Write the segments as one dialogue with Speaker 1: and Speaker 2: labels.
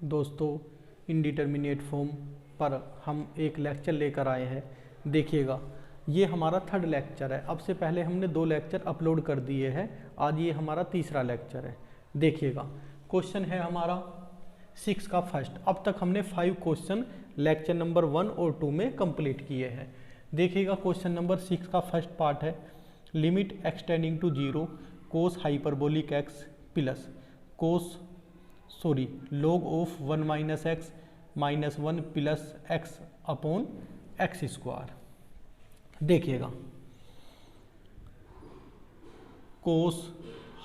Speaker 1: दोस्तों, indeterminate form पर हम एक लेक्चर लेकर आए हैं। देखिएगा, ये हमारा थर्ड लेक्चर है। अब से पहले हमने 2 लेक्चर अपलोड कर दिए हैं। आज ये हमारा तीसरा लेक्चर है। देखिएगा, क्वेश्चन है हमारा 6 का फर्स्ट। अब तक हमने 5 क्वेश्चन लेक्चर नंबर 1 और 2 में कंप्लीट किए हैं। देखिएगा, क्वेश्चन नंबर 6 का फर्स्ट पार्ट है limit x tending to 0 cos hyperbolic x plus log of 1 minus x minus 1 plus x upon x square. देखिएगा, कोस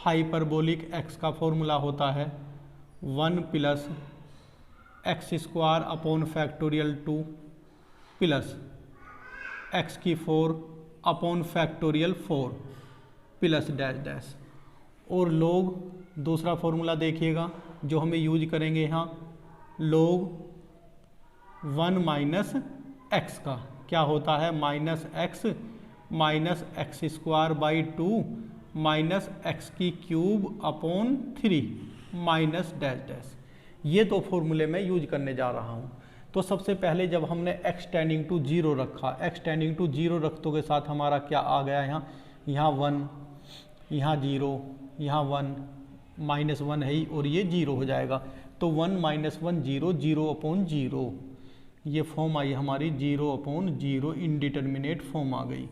Speaker 1: हाइपरबोलिक एक्स का फॉर्मूला होता है 1 plus x square upon factorial 2 plus x की 4 upon factorial 4 plus dash dash. और लोग दूसरा formula देखिएगा जो हमें यूज करेंगे यहाँ, लोग 1 माइनस एक्स का क्या होता है minus x square by 2 minus x की cube upon 3 minus dash dash. ये 2 फॉर्मूले मैं यूज करने जा रहा हूँ। तो सबसे पहले जब हमने एक्स टेंडिंग टू 0 रखा, एक्स टेंडिंग टू 0 रखतों के साथ हमारा क्या आ गया यहाँ 1, यहाँ 0, यहाँ 1 माइनस 1 है ही और ये 0 हो जाएगा। तो 1 माइनस 1 0, 0 अपॉन 0, ये फॉर्म आई हमारी 0 अपॉन 0 इनडिटरमिनेट फॉर्म आ गई।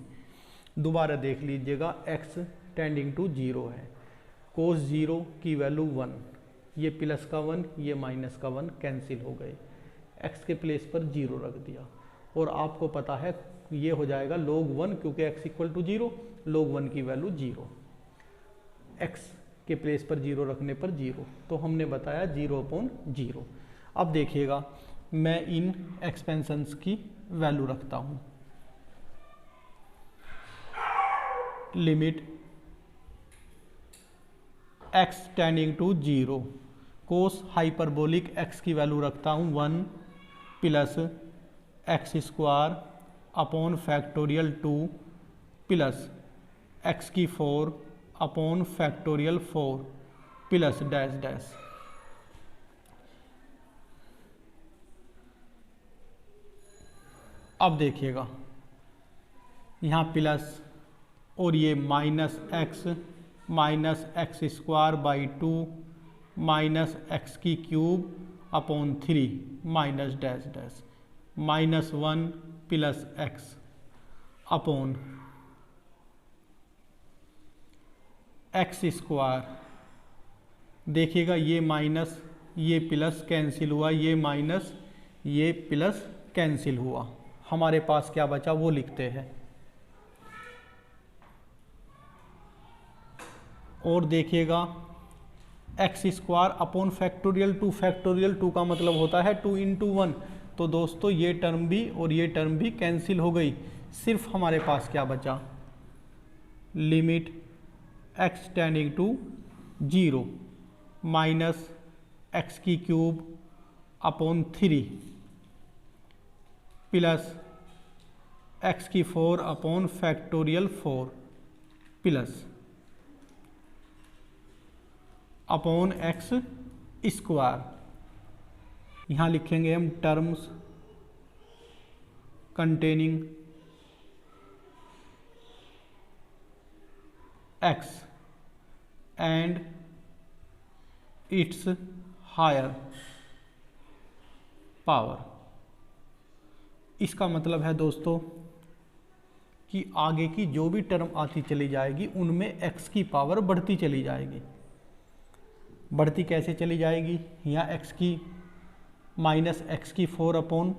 Speaker 1: दोबारा देख लीजिएगा, एक्स टेंडिंग टू 0 है, कोस 0 की वैल्यू 1, ये प्लस का 1 ये माइनस का 1 कैंसिल हो गए, एक्स के प्लेस पर 0 रख दिया। और आपको पता है ये हो जाएगा log 1, क्योंकि x इक्वल टू 0, log 1 की वैल्यू 0, x के प्लेस पर 0 रखने पर 0, तो हमने बताया 0 अपॉन 0। अब देखिएगा, मैं इन एक्सपेंशंस की वैल्यू रखता हूँ। Limit x tending to 0 cos hyperbolic x की वैल्यू रखता हूँ 1 plus x square upon factorial 2 plus x की 4 upon factorial 4 plus dash dash. अब देखिएगा, यहाँ प्लस और ये minus x square by 2 minus x की cube upon 3 minus dash dash, minus 1 plus x upon x square. देखिएगा, ये माइनस ये प्लस कैंसिल हुआ, ये माइनस ये प्लस कैंसिल हुआ, हमारे पास क्या बचा वो लिखते हैं। और देखिएगा, x square upon factorial 2, factorial 2 का मतलब होता है 2 इंटू 1। तो दोस्तों ये टर्म भी और ये टर्म भी कैंसिल हो गई, सिर्फ हमारे पास क्या बचा, limit x tending to 0 minus x की क्यूब अपॉन 3 प्लस एक्स की 4 upon factorial 4 plus upon x square. यहाँ लिखेंगे हम terms containing x and its higher power। इसका मतलब है दोस्तों कि आगे की जो भी टर्म आती चली जाएगी उनमें x की पावर बढ़ती चली जाएगी। बढ़ती कैसे चली जाएगी, यहाँ x की माइनस एक्स की 4 अपॉन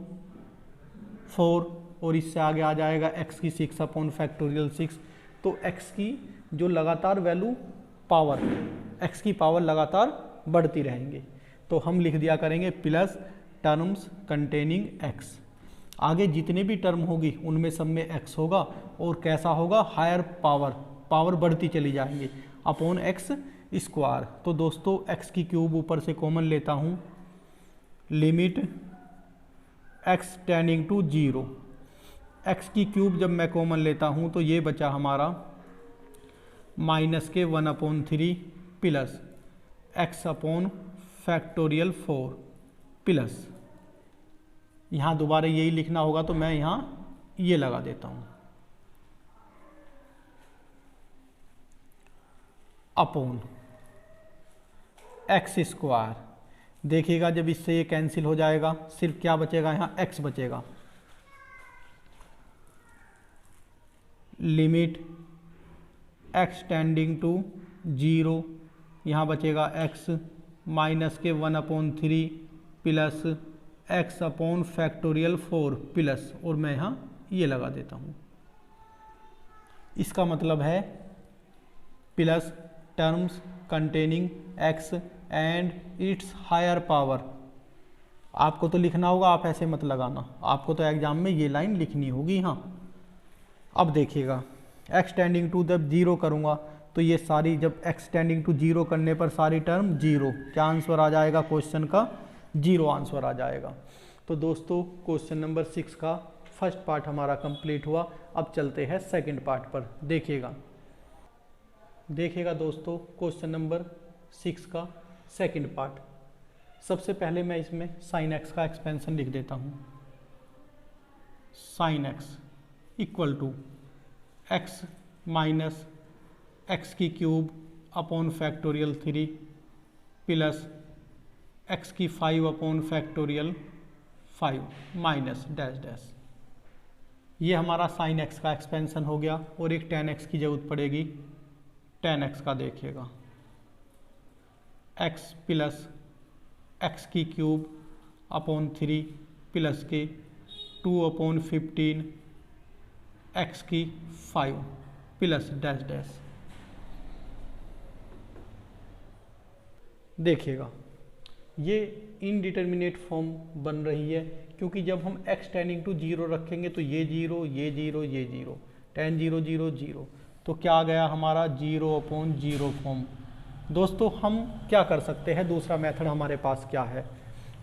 Speaker 1: 4 और इससे आगे आ जाएगा x की 6 अपॉन फैक्टोरियल 6। तो x की जो लगातार वैल्यू पावर, x की पावर लगातार बढ़ती रहेंगे। तो हम लिख दिया करेंगे प्लस टर्म्स कंटेनिंग x। आगे जितने भी टर्म होगी उनमें सब में x होगा और कैसा होगा, हायर पावर बढ़ती चली जाएंगी अपॉन एक्स स्क्वायर। तो दोस्तों x की क्यूब ऊपर से कॉमन लेता हूँ, limit x tending to 0, x की क्यूब जब मैं कॉमन लेता हूँ तो ये बचा हमारा माइनस के 1/3 plus x upon factorial 4 plus, यहाँ दोबारा यही लिखना होगा तो मैं यहाँ ये लगा देता हूँ, अपॉन एक्स स्क्वायर। देखिएगा जब इससे ये कैंसिल हो जाएगा, सिर्फ क्या बचेगा, यहाँ एक्स बचेगा। लिमिट एक्स टेंडिंग टू 0, यहाँ बचेगा एक्स माइनस के 1/3 plus x upon factorial 4 plus, और मैं यहाँ ये लगा देता हूँ। इसका मतलब है plus terms containing x and its higher power. आपको तो लिखना होगा, आप ऐसे मत लगाना, आपको तो एग्जाम में ये लाइन लिखनी होगी। हाँ, अब देखिएगा एक्स टेंडिंग टू जब 0 करूँगा तो ये सारी, जब एक्स टेंडिंग टू 0 करने पर सारी टर्म 0, क्या आंसर आ जाएगा क्वेश्चन का, 0 आंसर आ जाएगा। तो दोस्तों क्वेश्चन नंबर 6 का फर्स्ट पार्ट हमारा कंप्लीट हुआ। अब चलते हैं सेकंड पार्ट पर। देखिएगा दोस्तों क्वेश्चन नंबर 6 का सेकंड पार्ट। सबसे पहले मैं इसमें साइन एक्स का एक्सपेंशन लिख देता हूँ। Sine x equal to x minus x की cube upon factorial 3 plus x की 5 upon factorial 5 minus dash dash. ये हमारा साइन एक्स का एक्सपेंशन हो गया, और एक टेन एक्स की जरूरत पड़ेगी। टेन एक्स का देखिएगा, एक्स प्लस एक्स की क्यूब अपॉन 3 प्लस के 2/15 एक्स की 5 प्लस डैश डैश। देखिएगा ये इनडिटर्मिनेट फॉर्म बन रही है, क्योंकि जब हम एक्स टेंडिंग टू 0 रखेंगे तो ये 0, ये 0, ये 0, tan 0 0 0, तो क्या आ गया हमारा 0/0 फॉर्म। दोस्तों हम क्या कर सकते हैं, दूसरा मेथड हमारे पास क्या है,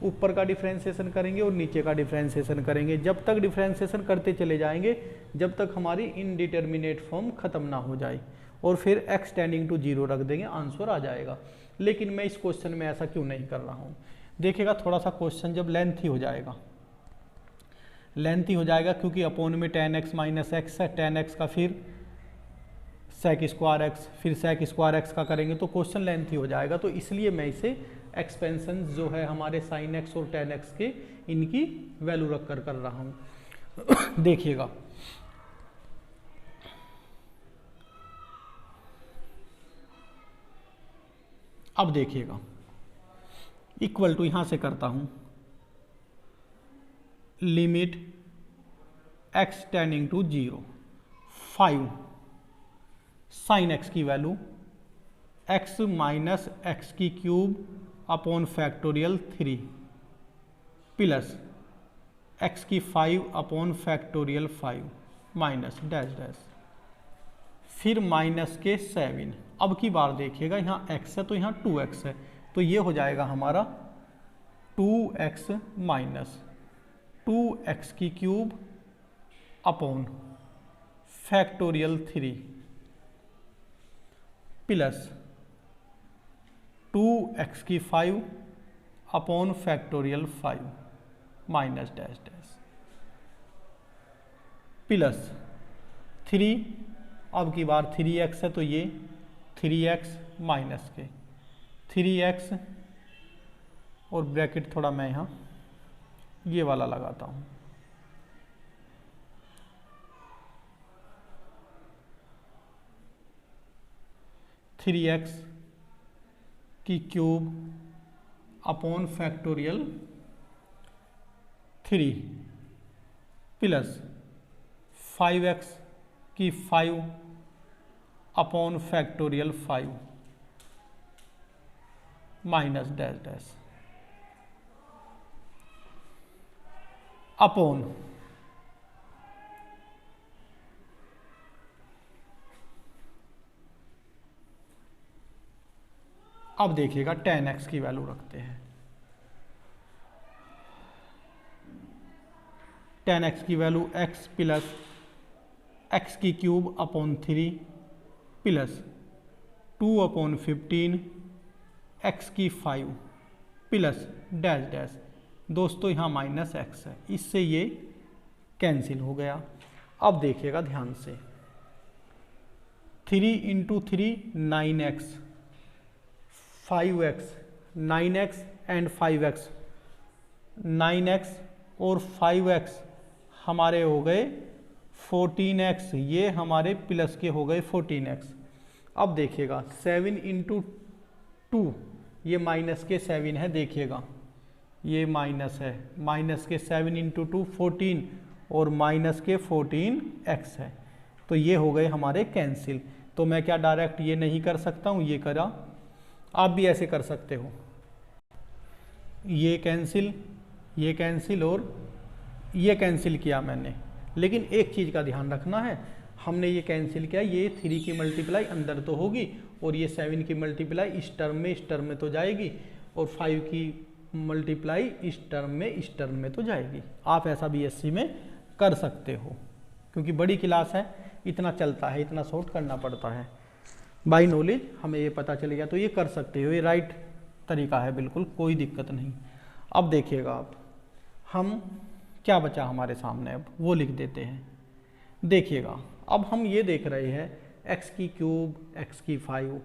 Speaker 1: ऊपर का डिफ्रेंशिएशन करेंगे और नीचे का डिफ्रेंशिएशन करेंगे। जब तक डिफ्रेंशिएशन करते चले जाएंगे जब तक हमारी इनडिटर्मिनेट फॉर्म खत्म ना हो जाए, और फिर एक्स टेंडिंग टू 0 रख देंगे, आंसर आ जाएगा। लेकिन मैं इस क्वेश्चन में ऐसा क्यों नहीं कर रहा हूँ। देखिएगा थोड़ा सा क्वेश्चन जब लेंथी हो जाएगा, क्योंकि अपोन में tan x माइनस एक्स है, tan x का फिर sec स्क्वायर एक्स, फिर sec स्क्वायर एक्स का करेंगे तो क्वेश्चन लेंथी हो जाएगा। तो इसलिए मैं इसे एक्सपेंशन जो है हमारे sin x और tan x के, इनकी वैल्यू रख कर रहा हूँ। देखिएगा अब देखिएगा इक्वल टू यहां से करता हूं, limit x tending to 0 5 sine x की वैल्यू x माइनस एक्स की cube upon factorial 3 plus x की 5 upon factorial 5 minus dash dash, फिर माइनस के 7। अब की बार देखिएगा यहाँ x है तो यहाँ 2x है, तो ये हो जाएगा हमारा 2x माइनस 2x की cube upon factorial 3 plus 2x की 5 upon factorial 5 minus dash dash plus 3। अब की बार 3x है तो ये 3x माइनस के 3x, और ब्रैकेट थोड़ा मैं यहाँ ये वाला लगाता हूँ, थ्री एक्स की cube upon factorial 3 plus 5x की 5 upon factorial 5 minus dash dash upon अब देखिएगा tan x की वैल्यू रखते हैं। tan x की वैल्यू x प्लस एक्स की क्यूब अपॉन 3 प्लस 2/15 एक्स की 5 प्लस डैश डैश दोस्तों यहाँ माइनस एक्स है, इससे ये कैंसिल हो गया। अब देखिएगा ध्यान से, 3 into 3 9x, 5x, 9x and 5x, 9x और 5x हमारे हो गए 14x, ये हमारे प्लस के हो गए 14x। अब देखिएगा 7 इंटू 2, ये माइनस के 7 है, देखिएगा ये माइनस है, माइनस के 7 इंटू 2 14 और माइनस के 14x है, तो ये हो गए हमारे कैंसिल। तो मैं क्या डायरेक्ट ये नहीं कर सकता हूँ, ये करा, आप भी ऐसे कर सकते हो, ये कैंसिल और ये कैंसिल किया मैंने। लेकिन एक चीज़ का ध्यान रखना है, हमने ये कैंसिल किया, ये 3 की मल्टीप्लाई अंदर तो होगी और ये 7 की मल्टीप्लाई इस टर्म में तो जाएगी, और 5 की मल्टीप्लाई इस टर्म में तो जाएगी। आप ऐसा बीएससी में कर सकते हो, क्योंकि बड़ी क्लास है, इतना चलता है, इतना शॉर्ट करना पड़ता है। बाय नॉलेज हमें ये पता चल गया, तो ये कर सकते हो, ये राइट तरीका है, बिल्कुल कोई दिक्कत नहीं। अब देखिएगा आप, हम क्या बचा हमारे सामने, अब वो लिख देते हैं। देखिएगा अब हम ये देख रहे हैं x की क्यूब, x की 5,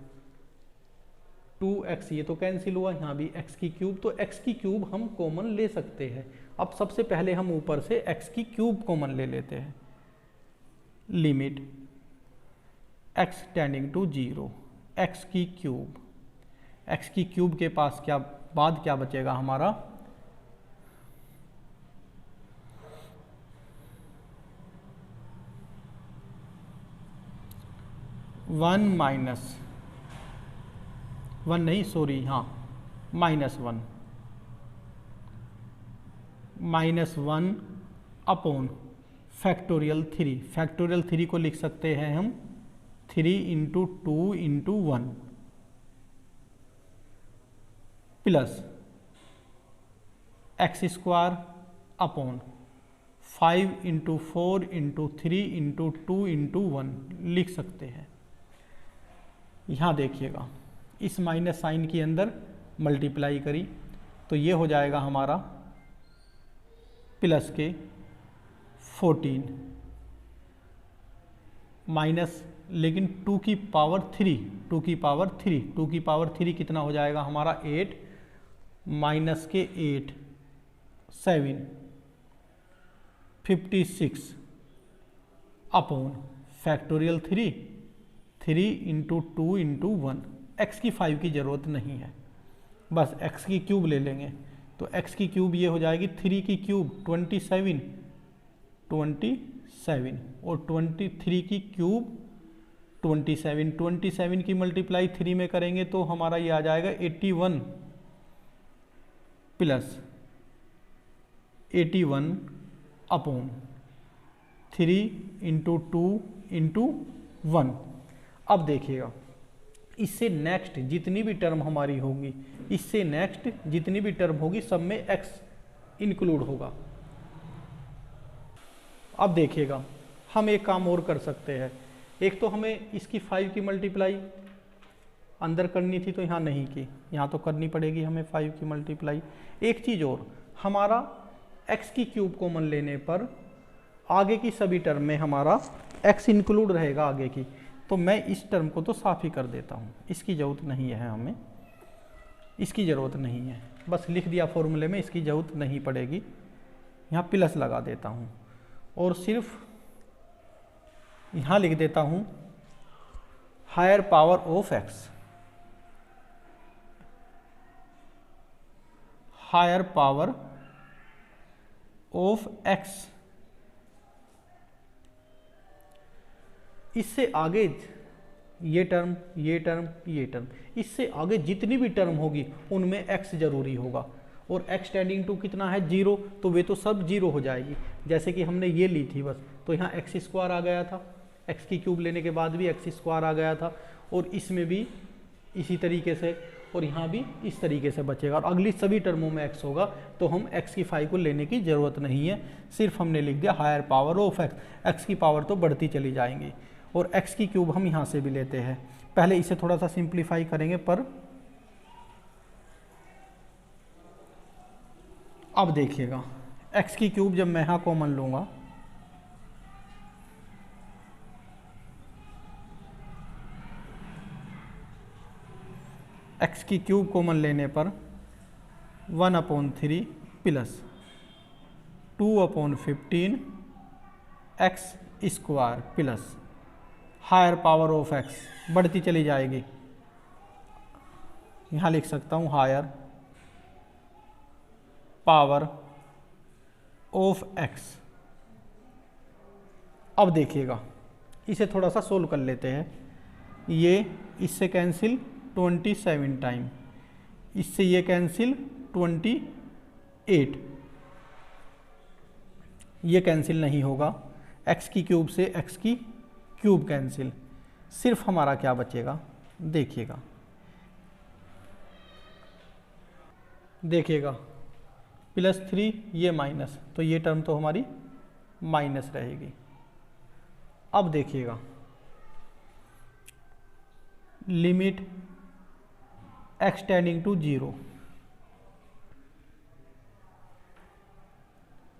Speaker 1: 2x, ये तो कैंसिल हुआ, यहाँ भी x की क्यूब, तो x की क्यूब हम कॉमन ले सकते हैं। अब सबसे पहले हम ऊपर से x की क्यूब कॉमन ले लेते हैं। Limit x tending to 0, x की क्यूब के पास क्या बाद क्या बचेगा हमारा, 1 -1 अपॉन फैक्टोरियल 3, फैक्टोरियल 3 को लिख सकते हैं हम 3 into 2 into 1 plus x square upon 5 into 4 into 3 into 2 into 1 लिख सकते हैं। यहाँ देखिएगा इस माइनस साइन के अंदर मल्टीप्लाई करी तो ये हो जाएगा हमारा प्लस के 14 माइनस, लेकिन 2 की पावर 3 कितना हो जाएगा हमारा 8 माइनस के 8 7 56 upon factorial 3 into 2 into 1। X की 5 की ज़रूरत नहीं है, बस एक्स की क्यूब ले लेंगे तो एक्स की क्यूब ये हो जाएगी 3 की क्यूब 27 और 23 की क्यूब 27 की मल्टीप्लाई 3 में करेंगे तो हमारा ये आ जाएगा 81 प्लस 81 अपॉन 3 इंटू 2 इंटू 1। अब देखिएगा इससे नेक्स्ट जितनी भी टर्म हमारी होगी, इससे नेक्स्ट जितनी भी टर्म होगी सब में x इंक्लूड होगा। अब देखिएगा हम एक काम और कर सकते हैं, एक तो हमें इसकी 5 की मल्टीप्लाई अंदर करनी थी तो यहाँ नहीं की, यहाँ तो करनी पड़ेगी हमें 5 की मल्टीप्लाई। एक चीज़ और, हमारा x की क्यूब कॉमन लेने पर आगे की सभी टर्म में हमारा x इंक्लूड रहेगा आगे की, तो मैं इस टर्म को तो साफ ही कर देता हूँ, इसकी ज़रूरत नहीं है, हमें इसकी ज़रूरत नहीं है, बस लिख दिया फॉर्मूले में, इसकी ज़रूरत नहीं पड़ेगी। यहाँ प्लस लगा देता हूँ और सिर्फ यहाँ लिख देता हूँ higher power of x, higher power of x। इससे आगे ये टर्म, इससे आगे जितनी भी टर्म होगी उनमें x जरूरी होगा, और x टेंडिंग टू कितना है 0, तो वे तो सब 0 हो जाएगी। जैसे कि हमने ये ली थी बस, तो यहाँ एक्स स्क्वायर आ गया था, x की क्यूब लेने के बाद भी एक्स स्क्वायर आ गया था, और इसमें भी इसी तरीके से, और यहाँ भी इस तरीके से बचेगा, और अगली सभी टर्मों में x होगा, तो हम x की 5 को लेने की ज़रूरत नहीं है, सिर्फ हमने लिख दिया higher power of x। x की पावर तो बढ़ती चली जाएंगी, और x की क्यूब हम यहाँ से भी लेते हैं। पहले इसे थोड़ा सा सिंप्लीफाई करेंगे, पर अब देखिएगा एक्स की क्यूब जब मैं यहाँ कॉमन लूँगा, एक्स की क्यूब कॉमन लेने पर 1/3 plus 2/15 x square plus higher power of x बढ़ती चली जाएगी, यहाँ लिख सकता हूँ हायर पावर ऑफ एक्स। अब देखिएगा इसे थोड़ा सा सोल्व कर लेते हैं। ये इससे कैंसिल 27 टाइम, इससे ये कैंसिल 28, ये कैंसिल नहीं होगा। एक्स की क्यूब से एक्स की क्यूब कैंसिल, सिर्फ हमारा क्या बचेगा देखिएगा, +3 ये माइनस, तो ये टर्म तो हमारी माइनस रहेगी। अब देखिएगा limit x tending to 0,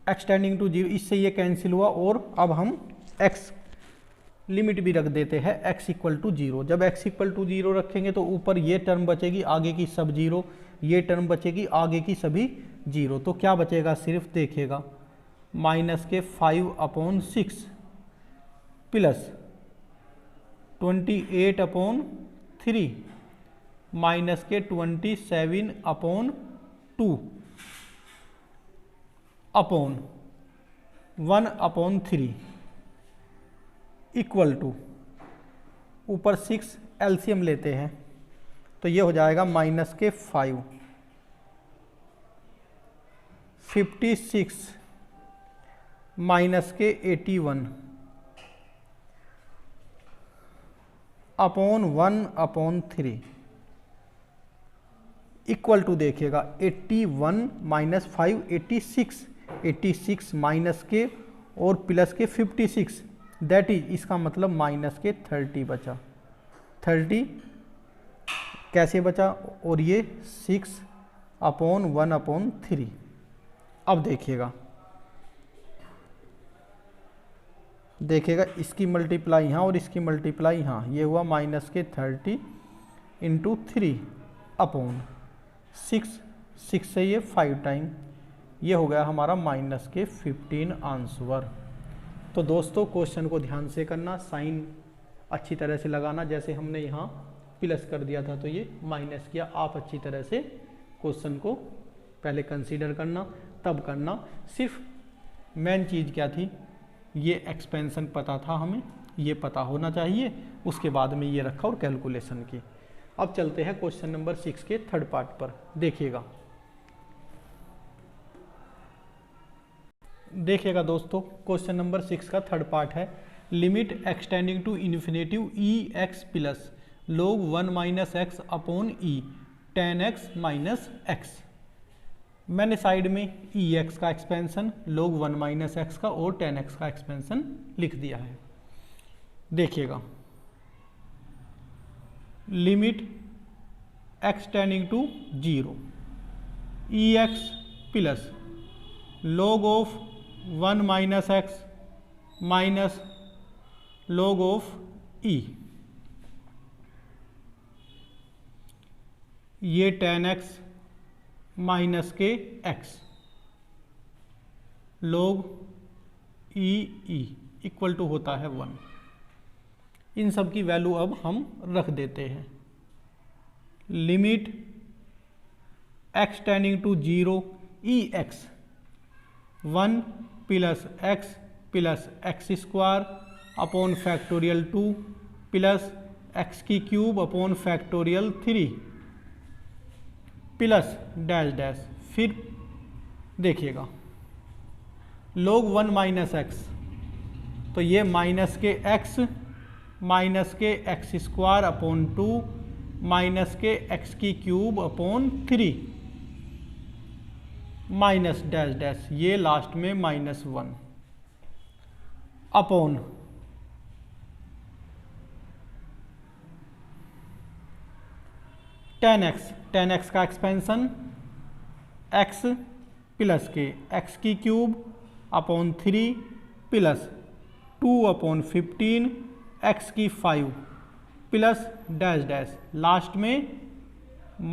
Speaker 1: x tending to 0, इससे ये कैंसिल हुआ और अब हम एक्स लिमिट भी रख देते हैं x = 0। जब x = 0 रखेंगे तो ऊपर ये टर्म बचेगी, आगे की सब 0, ये टर्म बचेगी, आगे की सभी 0। तो क्या बचेगा, सिर्फ देखिएगा -5/6 प्लस 28/3 -27/2 अपॉन 1/3 इक्वल टू, ऊपर 6 एलसीएम लेते हैं तो ये हो जाएगा -5 56 -81 अपॉन 1/3 इक्वल टू देखिएगा 81 - 5 86, 86 माइनस के और प्लस के 56, दैट इज, इसका मतलब माइनस के 30 बचा। 30 कैसे बचा, और ये 6/1/3। अब देखिएगा इसकी मल्टीप्लाई यहाँ और इसकी मल्टीप्लाई यहाँ, ये हुआ -30 × 3 अपॉन 6, 6 से ये 5 टाइम, ये हो गया हमारा -15 आंसर। तो दोस्तों क्वेश्चन को ध्यान से करना, साइन अच्छी तरह से लगाना, जैसे हमने यहाँ प्लस कर दिया था तो ये माइनस किया। आप अच्छी तरह से क्वेश्चन को पहले कंसीडर करना, तब करना। सिर्फ मेन चीज़ क्या थी, ये एक्सपेंशन पता था हमें, ये पता होना चाहिए, उसके बाद में ये रखा और कैलकुलेशन की। अब चलते हैं क्वेश्चन नंबर 6 के थर्ड पार्ट पर। देखिएगा दोस्तों, क्वेश्चन नंबर 6 का थर्ड पार्ट है, limit x tending to infinity e x plus log 1 - x upon e 10x - x। मैंने साइड में ई एक्स का एक्सपेंशन, log 1 - x का और 10x का एक्सपेंशन लिख दिया है। देखिएगा limit x tending to 0 e x plus log of 1 - x minus log of e, ये 10x माइनस के x log e equal to होता है 1। इन सब की वैल्यू अब हम रख देते हैं। Limit x tending to 0 e x 1 plus x square upon factorial 2 plus x की cube upon factorial 3 plus dash dash. फिर देखिएगा log 1 - x, तो ये माइनस के x स्क्वायर अपॉन 2 माइनस के x की cube upon 3 minus dash dash, ये last में -1 अपॉन 10x का एक्सपेंशन x प्लस के एक्स की क्यूब अपॉन 3 प्लस 2/15 एक्स की 5 प्लस डैश डैश लास्ट में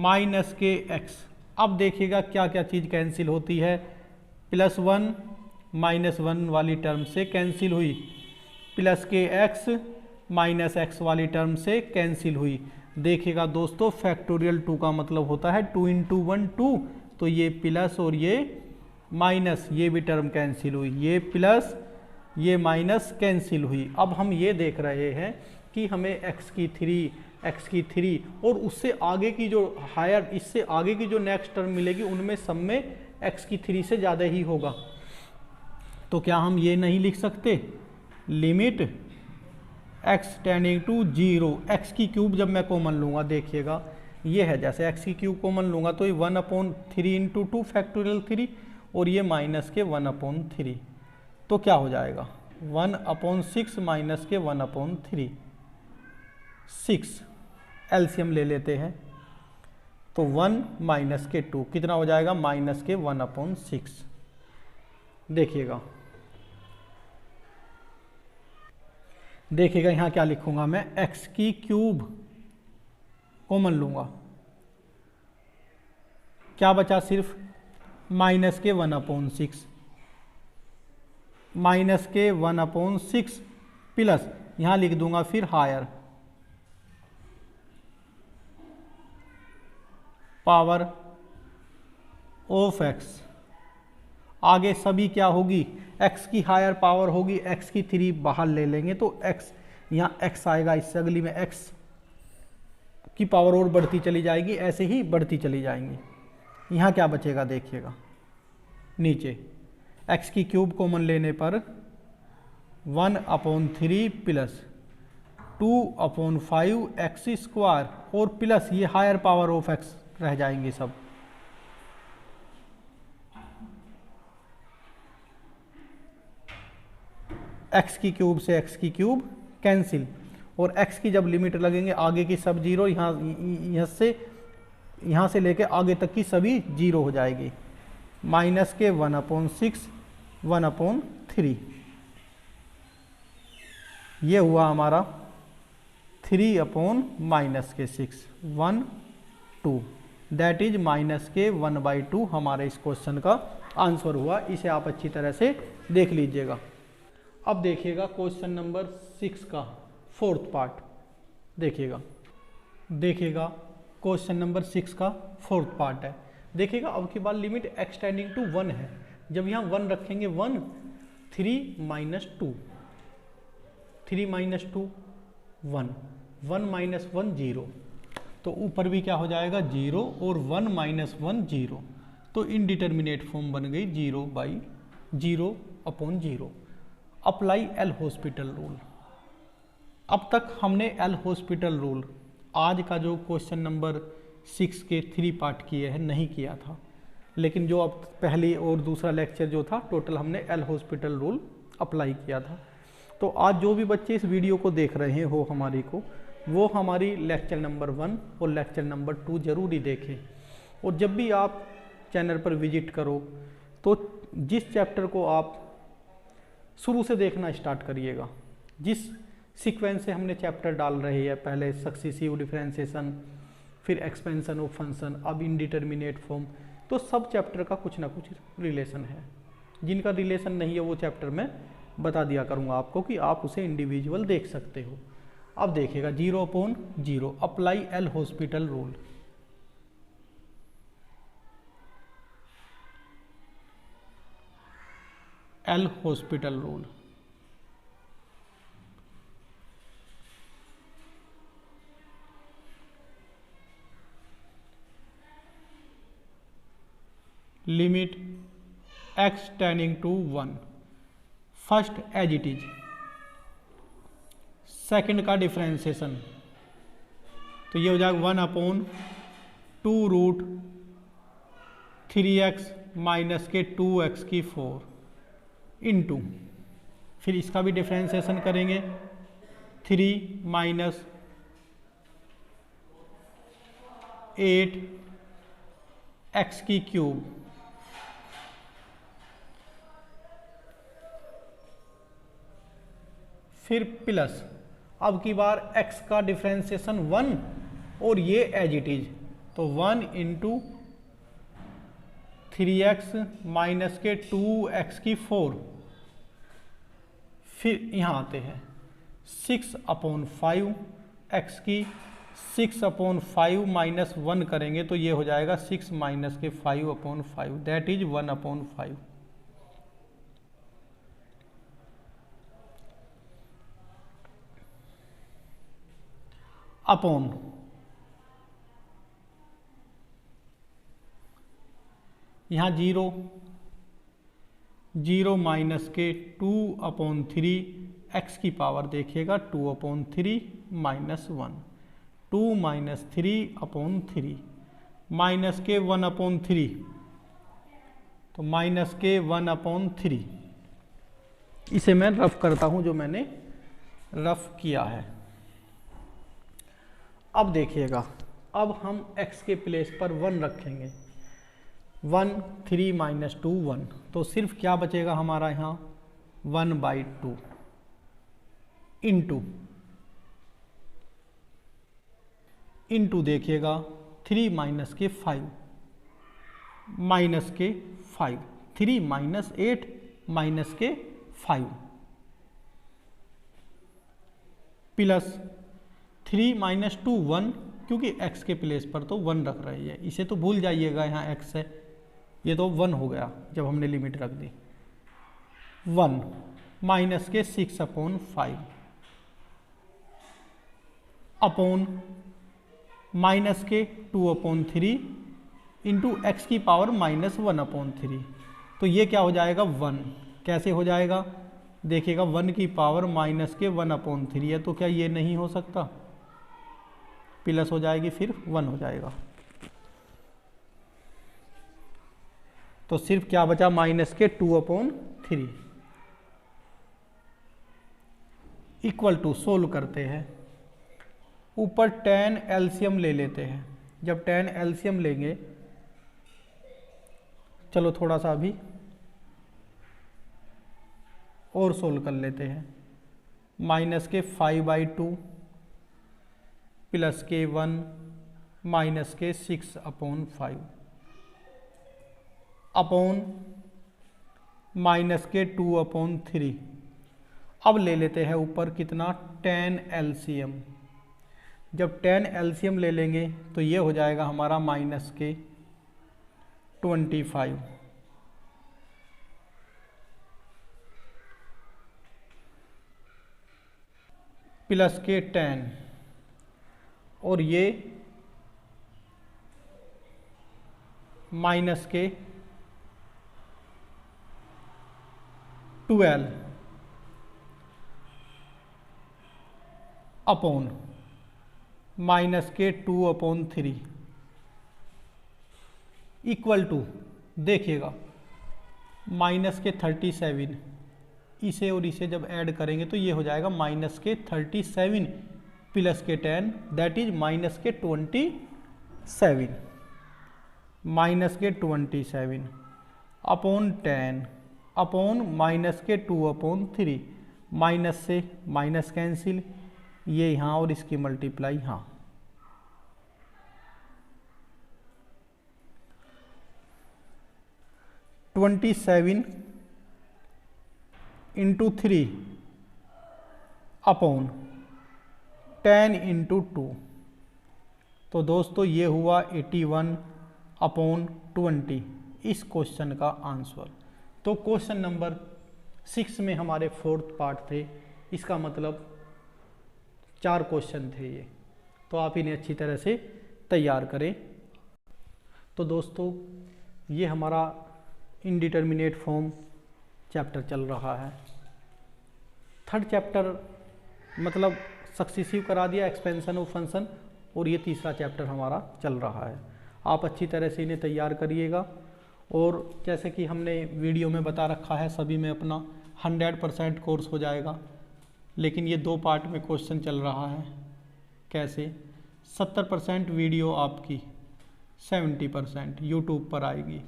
Speaker 1: माइनस के एक्स। अब देखिएगा क्या क्या चीज़ कैंसिल होती है। +1 -1 वाली टर्म से कैंसिल हुई, प्लस के एक्स माइनस एक्स वाली टर्म से कैंसिल हुई। देखिएगा दोस्तों फैक्टोरियल 2 का मतलब होता है 2 × 1 2, तो ये प्लस और ये माइनस, ये भी टर्म कैंसिल हुई, ये प्लस ये माइनस कैंसिल हुई। अब हम ये देख रहे हैं कि हमें x की 3 और उससे आगे की जो हायर, इससे आगे की जो नेक्स्ट टर्म मिलेगी उनमें सब में x की 3 से ज़्यादा ही होगा। तो क्या हम ये नहीं लिख सकते, limit x tending to 0, x की क्यूब जब मैं कॉमन लूँगा, देखिएगा ये है, जैसे x की क्यूब कॉमन लूँगा तो ये 1/3 × 2 फैक्टोरियल 3 और ये माइनस के 1/3, तो क्या हो जाएगा 1/6 माइनस के 1/3, 6 एलसीएम ले लेते हैं तो 1 माइनस के 2 कितना हो जाएगा, माइनस के 1/6। देखिएगा यहाँ क्या लिखूंगा मैं, x की क्यूब कॉमन लूंगा, क्या बचा सिर्फ माइनस के 1/6, माइनस के 1/6 प्लस यहाँ लिख दूंगा फिर हायर पावर ऑफ x। आगे सभी क्या होगी, x की हायर पावर होगी, x की 3 बाहर ले लेंगे तो x, यहाँ x आएगा, इससे अगली में x की पावर और बढ़ती चली जाएगी, ऐसे ही बढ़ती चली जाएंगी। यहाँ क्या बचेगा देखिएगा, नीचे x की क्यूब कॉमन लेने पर 1/3 प्लस 2/5 x² और प्लस ये हायर पावर ऑफ x रह जाएंगे सब। x की क्यूब से x की क्यूब कैंसिल, और x की जब लिमिट लगेंगे आगे की सब जीरो, यहाँ से लेके आगे तक की सभी जीरो हो जाएगी, माइनस के 1/6 1/3, ये हुआ हमारा 3/-6 1 2, दैट इज माइनस के 1/2 हमारे इस क्वेश्चन का आंसर हुआ। इसे आप अच्छी तरह से देख लीजिएगा। अब देखिएगा क्वेश्चन नंबर 6 का 4th पार्ट, देखिएगा क्वेश्चन नंबर 6 का 4th पार्ट है। देखिएगा अब की बार लिमिट x टेंडिंग टू 1 है, जब यहाँ 1 रखेंगे 1 3 - 2 3 - 2 1 1 - 1 0, तो ऊपर भी क्या हो जाएगा 0 और 1 - 1 0, तो इनडिटर्मिनेट फॉर्म बन गई 0/0/0। Apply L'Hospital rule. अब तक हमने एल हॉस्पिटल रूल आज का जो क्वेश्चन नंबर 6 के 3 पार्ट किए हैं नहीं किया था, लेकिन जो अब पहली और दूसरा लेक्चर जो था टोटल हमने एल हॉस्पिटल रूल अप्लाई किया था। तो आज जो भी बच्चे इस वीडियो को देख रहे हो वो हमारी लेक्चर नंबर 1 और लेक्चर नंबर 2 जरूर ही देखें। और जब भी आप चैनल पर विजिट करो तो जिस चैप्टर को आप शुरू से देखना स्टार्ट करिएगा, जिस सीक्वेंस से हमने चैप्टर डाल रहे हैं, पहले सक्सेसिव डिफरेंशिएशन, फिर एक्सपेंशन ऑफ फंक्शन, अब इनडिटर्मिनेट फॉर्म, तो सब चैप्टर का कुछ ना कुछ रिलेशन है। जिनका रिलेशन नहीं है वो चैप्टर मैं बता दिया करूँगा आपको कि आप उसे इंडिविजुअल देख सकते हो। अब देखिएगा 0/0 apply L'Hospital rule. L'Hospital rule limit x tending to 1, first as it is, second का डिफरेंशिएशन, तो ये हो जाएगा 1/2√3x माइनस के 2x की 4 इंटू, फिर इसका भी डिफरेंशिएशन करेंगे 3 - 8x की क्यूब फिर प्लस, अब की बार x का डिफ्रेंसिएशन 1 और ये एज इट इज, तो 1 इंटू 3x माइनस के 2x की 4, फिर यहाँ आते हैं 6/5 x की 6/5 माइनस 1 करेंगे तो ये हो जाएगा 6 माइनस के 5/5, दैट इज 1/5। अपॉन यहाँ 0 माइनस के 2/3 x की पावर देखिएगा 2/3 माइनस 1, 2 माइनस 3/3 माइनस के 1/3, तो माइनस के 1/3। इसे मैं रफ करता हूं जो मैंने रफ किया है। अब देखिएगा, अब हम x के प्लेस पर 1 रखेंगे, 1 3 माइनस 2 1, तो सिर्फ क्या बचेगा हमारा यहाँ 1/2 इंटू देखिएगा 3 माइनस के 5 माइनस के 5, 3 माइनस 8 माइनस के 5 प्लस 3 माइनस 2 1, क्योंकि x के प्लेस पर तो 1 रख रही है, इसे तो भूल जाइएगा, यहाँ x है, ये तो 1 हो गया जब हमने लिमिट रख दी। 1 माइनस के 6/5 अपॉन माइनस के 2/3 इंटू एक्स की पावर माइनस 1/3, तो ये क्या हो जाएगा 1, कैसे हो जाएगा देखिएगा 1 की पावर माइनस के 1/3 है, तो क्या ये नहीं हो सकता, प्लस हो जाएगी फिर 1 हो जाएगा, तो सिर्फ क्या बचा माइनस के 2/3 इक्वल टू, सोल्व करते हैं, ऊपर 10 एलसीएम ले लेते हैं, जब 10 एलसीएम लेंगे, चलो थोड़ा सा अभी और सोल्व कर लेते हैं, माइनस के 5/2 प्लस के 1 माइनस के 6/5 अपॉन माइनस के 2/3, अब ले लेते हैं ऊपर कितना 10 एलसीएम, जब 10 एलसीएम ले लेंगे तो ये हो जाएगा हमारा माइनस के 25 प्लस के 10 और ये माइनस के 12 अपॉन माइनस के 2/3 इक्वल टू देखिएगा माइनस के 37, इसे और इसे जब ऐड करेंगे तो ये हो जाएगा माइनस के 37 प्लस के 10, दैट इज माइनस के 27, माइनस के 27 अपॉन 10 अपॉन माइनस के 2/3, माइनस से माइनस कैंसिल, ये यहाँ और इसकी मल्टीप्लाई यहाँ, ट्वेंटी 27 इंटू 3 अपॉन 10 इंटू 2, तो दोस्तों ये हुआ 81/20 इस क्वेश्चन का आंसर। तो क्वेश्चन नंबर 6 में हमारे 4th पार्ट थे, इसका मतलब 4 क्वेश्चन थे ये, तो आप इन्हें अच्छी तरह से तैयार करें। तो दोस्तों ये हमारा इनडिटर्मिनेट फॉर्म चैप्टर चल रहा है, 3rd चैप्टर मतलब सक्सेसिव करा दिया, एक्सपेंशन ऑफ फंक्शन, और ये 3रा चैप्टर हमारा चल रहा है। आप अच्छी तरह से इन्हें तैयार करिएगा, और जैसे कि हमने वीडियो में बता रखा है सभी में अपना 100% कोर्स हो जाएगा, लेकिन ये 2 पार्ट में क्वेश्चन चल रहा है। कैसे 70% वीडियो आपकी 70% यूट्यूब पर आएगी,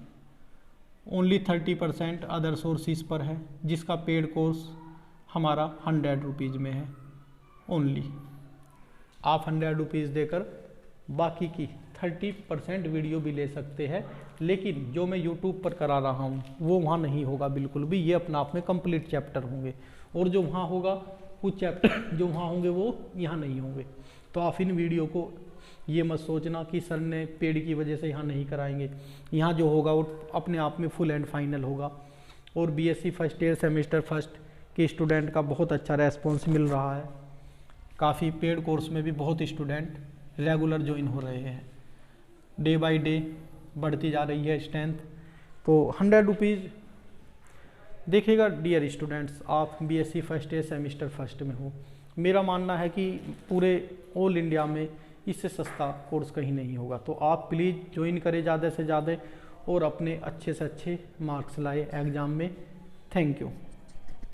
Speaker 1: ओनली 30% अदर सोर्सेज पर है, जिसका पेड कोर्स हमारा 100 रुपीज़ में है ओनली। आप 100 रुपीज़ देकर बाकी की 30% वीडियो भी ले सकते हैं, लेकिन जो मैं यूट्यूब पर करा रहा हूँ वो वहाँ नहीं होगा बिल्कुल भी। ये अपना आप में कंप्लीट चैप्टर होंगे, और जो वहाँ होगा कुछ चैप्टर जो वहाँ होंगे वो यहाँ नहीं होंगे। तो आप इन वीडियो को ये मत सोचना कि सर ने पेड की वजह से यहाँ नहीं कराएंगे। यहाँ जो होगा वो अपने आप में फुल एंड फाइनल होगा। और BSc first year semester first के स्टूडेंट का बहुत अच्छा रेस्पॉन्स मिल रहा है। काफ़ी पेड कोर्स में भी बहुत स्टूडेंट रेगुलर ज्वाइन हो रहे हैं। डे बाय डे बढ़ती जा रही है स्ट्रेंथ। तो 100 रुपीज़ देखिएगा डियर स्टूडेंट्स, आप BSc first year semester first में हो, मेरा मानना है कि पूरे ऑल इंडिया में इससे सस्ता कोर्स कहीं नहीं होगा। तो आप प्लीज़ ज्वाइन करें ज़्यादा से ज़्यादा और अपने अच्छे से अच्छे मार्क्स लाए एग्ज़ाम में। Thank you.